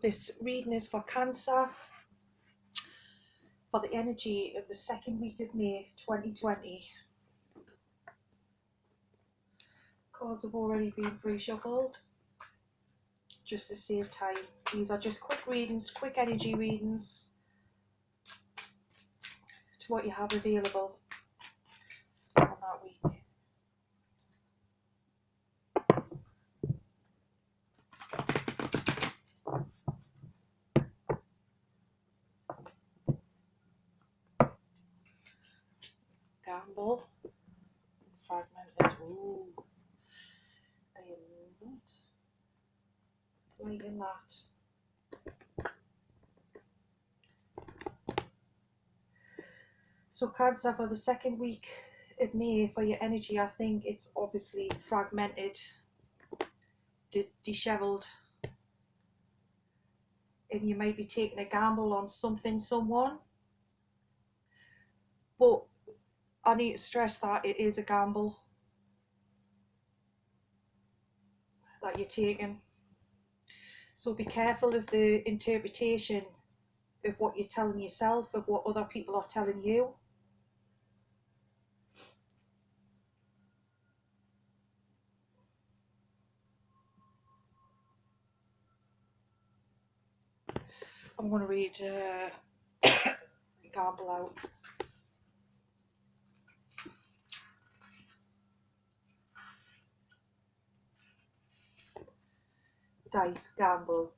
This reading is for Cancer, for the energy of the second week of May 2020. Cards have already been pre-shuffled, just to save time. These are just quick readings, quick energy readings to what you have available on that week. Gamble, fragmented. Ooh, I am not liking that. So Cancer, for the second week of May, for your energy, I think it's obviously fragmented, dishevelled, and you might be taking a gamble on something, someone. But I need to stress that it is a gamble that you're taking. So be careful of the interpretation of what you're telling yourself, of what other people are telling you. I'm going to read gamble out. Dice, gamble.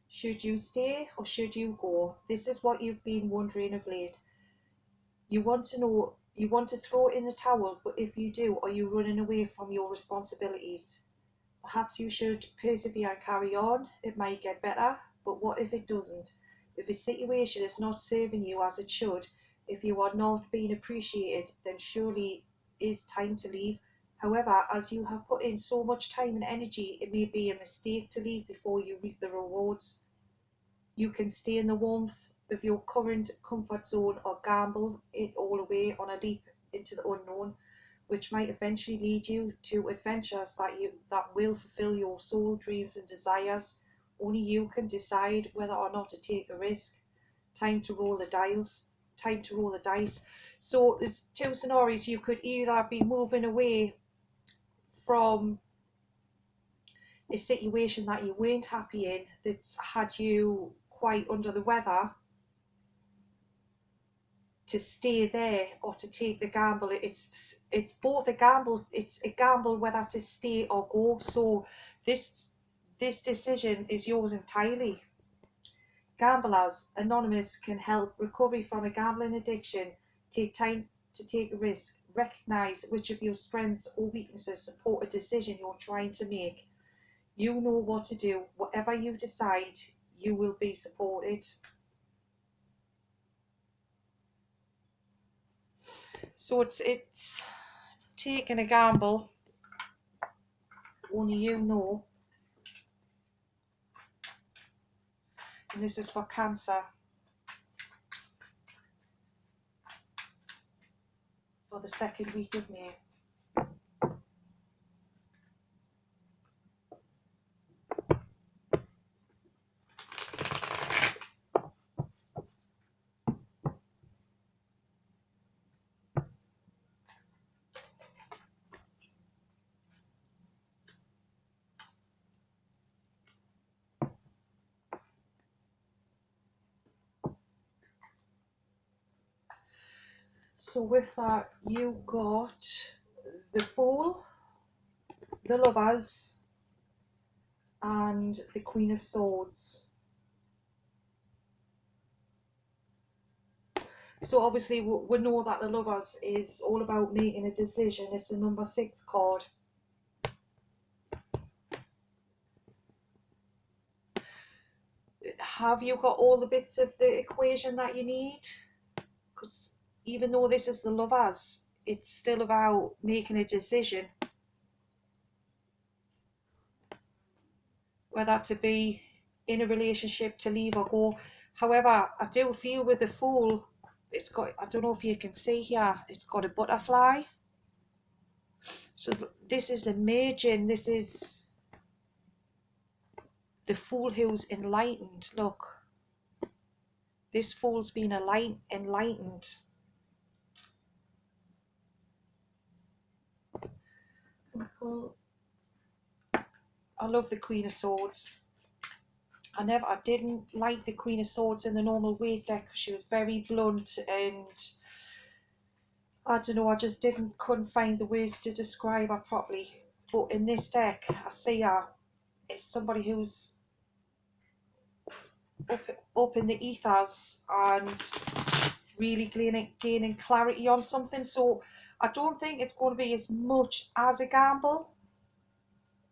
Should you stay or should you go? This is what you've been wondering of late. You want to know, you want to throw in the towel, but if you do, are you running away from your responsibilities? Perhaps you should persevere and carry on. It might get better, but what if it doesn't? If a situation is not serving you as it should, if you are not being appreciated, then surely it is time to leave. However, as you have put in so much time and energy, it may be a mistake to leave before you reap the rewards. You can stay in the warmth of your current comfort zone or gamble it all away on a leap into the unknown, which might eventually lead you to adventures that will fulfill your soul dreams and desires. Only you can decide whether or not to take a risk. Time to roll the dice. Time to roll the dice. So there's two scenarios. You could either be moving away from a situation that you weren't happy in, that's had you quite under the weather, to stay there or to take the gamble. It's both a gamble. It's a gamble whether to stay or go. So this decision is yours entirely. Gamblers Anonymous can help recovery from a gambling addiction. Take time to take a risk. Recognize which of your strengths or weaknesses support a decision you're trying to make. You know what to do. Whatever you decide, you will be supported. So it's taking a gamble. Only you know. And this is for Cancer. For the second week of May. So with that, you got the Fool, the Lovers, and the Queen of Swords. So obviously we know that the Lovers is all about making a decision. It's a number 6 card. Have you got all the bits of the equation that you need? Because even though this is the Lovers, it's still about making a decision. Whether to be in a relationship, to leave or go. However, I do feel with the Fool, it's got, I don't know if you can see here, it's got a butterfly. So this is emerging, this is the fool who's enlightened. Look, this fool's been enlightened. I love the Queen of Swords. I didn't like the Queen of Swords in the normal weight deck because she was very blunt, and I don't know, I just couldn't find the words to describe her properly. But in this deck, I see her as somebody who's up in the ethers and really gaining clarity on something. So I don't think it's going to be as much as a gamble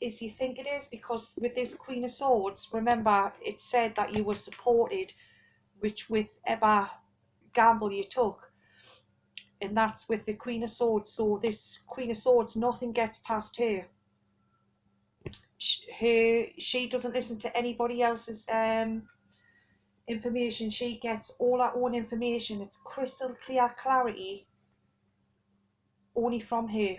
as you think it is, because with this Queen of Swords, remember it said that you were supported whichever gamble you took, and that's with the Queen of Swords. So this Queen of Swords, nothing gets past her. She doesn't listen to anybody else's information. She gets all her own information. It's crystal clear clarity only from her.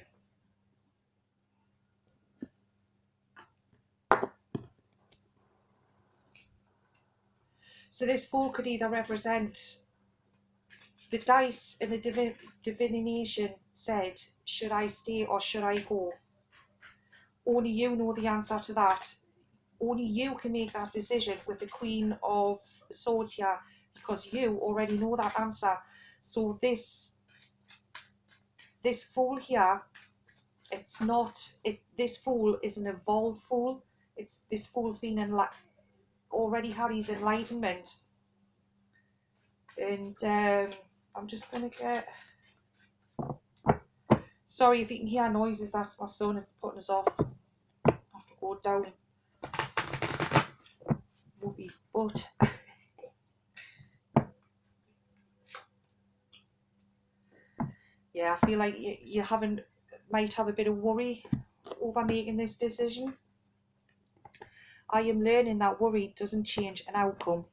So this fool could either represent the dice, and the divination said, should I stay or should I go? Only you know the answer to that. Only you can make that decision with the Queen of Swords here, because you already know that answer. So this fool here, it's not it. This fool is an evolved fool. This fool's been already had his enlightenment, and I'm just gonna get. Sorry if you can hear noises. That's my son is putting us off. I have to go down. Move his butt. Yeah, I feel like you might have a bit of worry over making this decision. I am learning that worry doesn't change an outcome.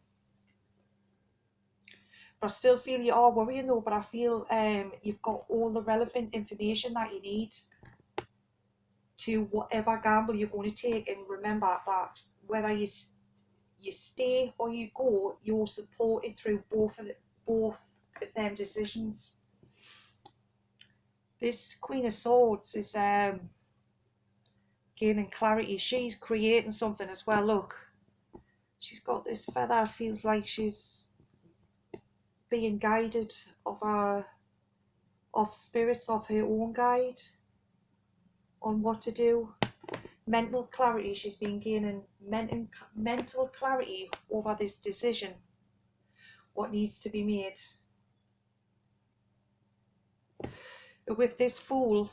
But I still feel you are worrying though, but I feel you've got all the relevant information that you need to whatever gamble you're going to take. And remember that whether you stay or you go, you're supported through both of them decisions. This Queen of Swords is gaining clarity. She's creating something as well. Look, she's got this feather. Feels like she's being guided of spirits, of her own guide on what to do. Mental clarity. She's been gaining mental clarity over this decision, what needs to be made. With this fool,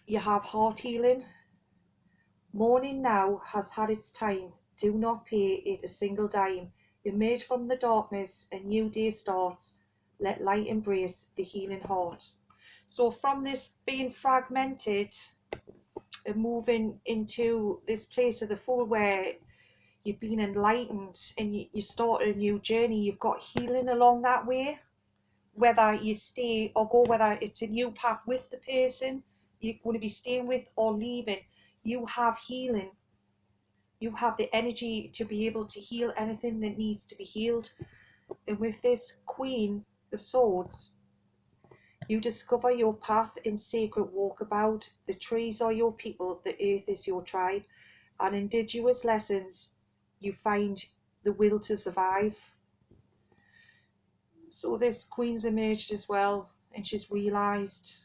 you have heart healing. Morning now has had its time. Do not pay it a single dime. Emerge from the darkness, a new day starts. Let light embrace the healing heart. So from this being fragmented and moving into this place of the fool where you've been enlightened and you start a new journey, you've got healing along that way. Whether you stay or go, whether it's a new path with the person you're going to be staying with or leaving, you have healing. You have the energy to be able to heal anything that needs to be healed. And with this Queen of Swords, you discover your path in sacred walkabout. The trees are your people, the earth is your tribe, and indigenous lessons you find the will to survive. So this Queen's emerged as well, and she's realised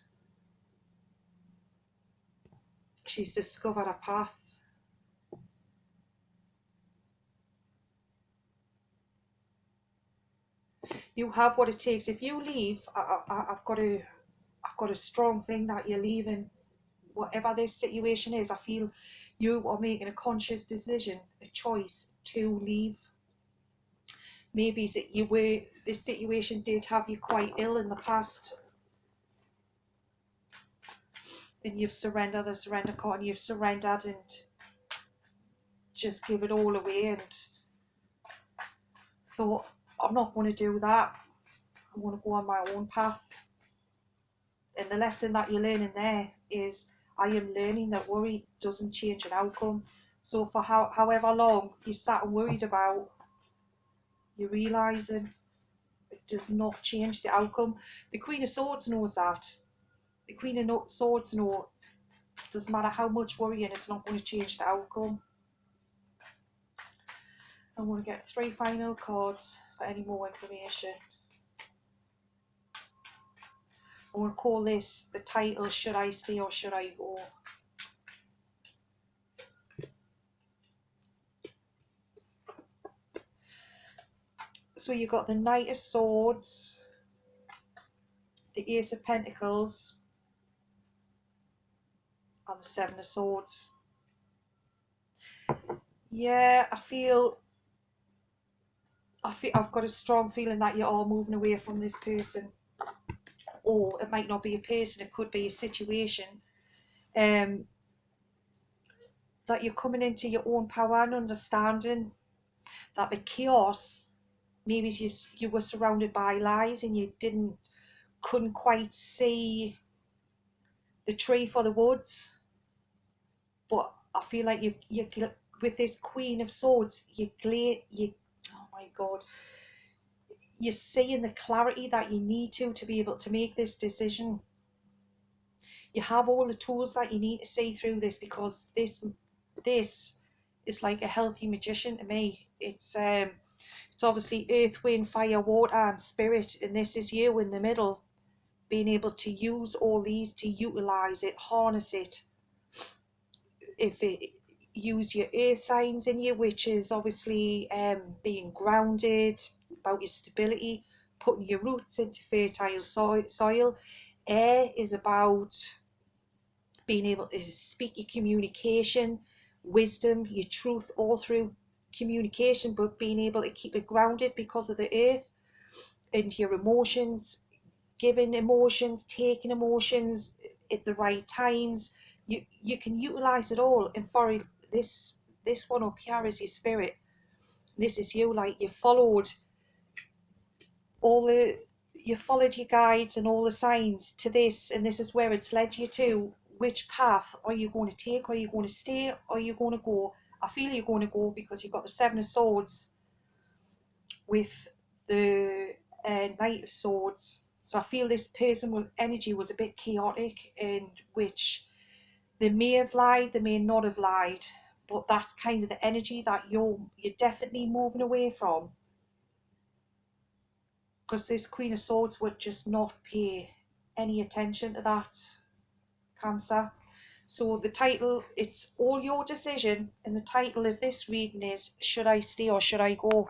she's discovered a path. You have what it takes. If you leave, I've got a strong thing that you're leaving. Whatever this situation is, I feel you are making a conscious decision, a choice to leave. Maybe this situation did have you quite ill in the past, and you've surrendered the surrender card, and you've surrendered and just give it all away and thought, I'm not going to do that. I want to go on my own path. And the lesson that you're learning there is, I am learning that worry doesn't change an outcome. So for however long you've sat and worried about, you're realising it does not change the outcome. The Queen of Swords knows that. The Queen of Swords knows it doesn't matter how much worrying, it's not going to change the outcome. I'm going to get 3 final cards for any more information. I want to call this the title, Should I Stay or Should I Go? So you've got the Knight of Swords, the Ace of Pentacles, and the Seven of Swords. Yeah, I've got a strong feeling that you're all moving away from this person. Or it might not be a person, it could be a situation. That you're coming into your own power and understanding that the chaos, maybe you were surrounded by lies and you couldn't quite see the tree for the woods. But I feel like you with this Queen of Swords, oh my God, you're seeing the clarity that you need to be able to make this decision. You have all the tools that you need to see through this, because this is like a healthy magician to me. It's obviously earth, wind, fire, water and spirit, and this is you in the middle, being able to use all these, to utilize it, harness it. Use your earth signs in you, which is obviously being grounded, about your stability, putting your roots into fertile soil. Air is about being able to speak your communication, wisdom, your truth, all through communication, but being able to keep it grounded because of the earth. And your emotions, giving emotions, taking emotions at the right times. You can utilize it all. And for this one up here is your spirit. This is you, like you followed your guides and all the signs to this, and this is where it's led you to. Which path are you going to take? Are you going to stay? Or are you going to go? I feel you're going to go, because you've got the Seven of Swords with the Knight of Swords. So I feel this person with energy was a bit chaotic, and which they may have lied, they may not have lied, but that's kind of the energy that you're definitely moving away from. Because this Queen of Swords would just not pay any attention to that, Cancer. So the title, it's all your decision, and the title of this reading is Should I Stay or Should I Go?